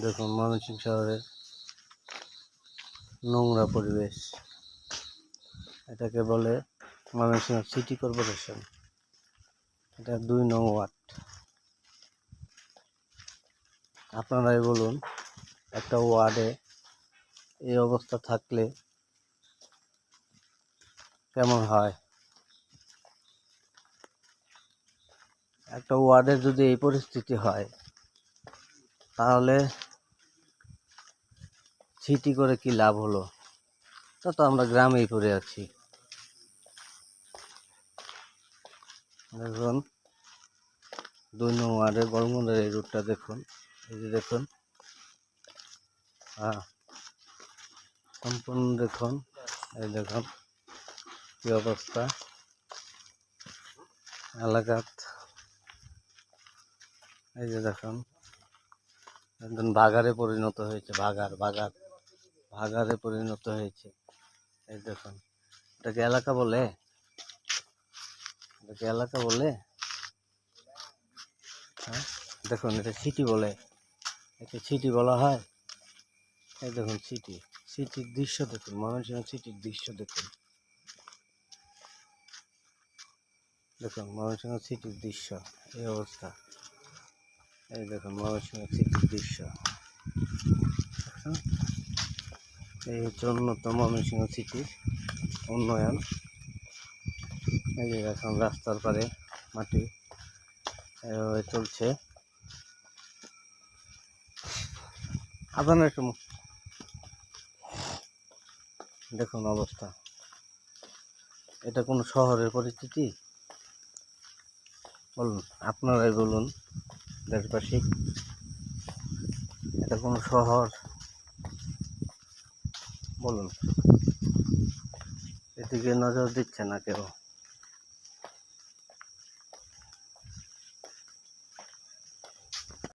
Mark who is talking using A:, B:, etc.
A: দেখুন ময়মনসিংহ শহরের নোংরা পরিবেশ। এটাকে বলে ময়মনসিংহ সিটি কর্পোরেশন। এটা ২ নং ওয়ার্ড। আপনারাই বলুন, একটা ওয়ার্ডে এই অবস্থা থাকলে কেমন হয়? একটা ওয়ার্ডের যদি এই পরিস্থিতি হয়, তাহলে সিটি করে কি লাভ হলো? তা তো আমরা গ্রামেই পড়ে আছি। দেখুন ২ নং ওয়ার্ডের বরমুন্ডার এই রুটটা দেখুন, এই যে দেখুন, সম্পূর্ণ দেখুন, এই দেখুন কি অবস্থা এলাকাত। এই যে দেখুন একদম ভাগাড়ে পরিণত হয়েছে, ভাগাড়ে পরিণত হয়েছে। এই দেখুন, এটাকে এলাকা বলে? এটাকে এলাকা বলে? হ্যাঁ, দেখুন এটা সিটি বলে? একে সিটি বলা হয়? এই দেখুন সিটির দৃশ্য দেখুন, ময়মনসিংহ সিটির দৃশ্য দেখুন। দেখুন ময়মনসিংহ সিটির দৃশ্য, এই অবস্থা। এই দেখুন ময়মনসিংহ সিটির দৃশ্য। এই হচ্ছে অন্যতম ময়মনসিংহ সিটির উন্নয়ন। এই যে এখন রাস্তার পারে মাটি এভাবে চলছে। আপনার একটু দেখুন অবস্থা। এটা কোনো শহরের পরিস্থিতি? বলুন, আপনারাই বলুন দেশবাসী, এটা কোনো শহর? বলুন, এদিকে নজর দিচ্ছে না কেউ।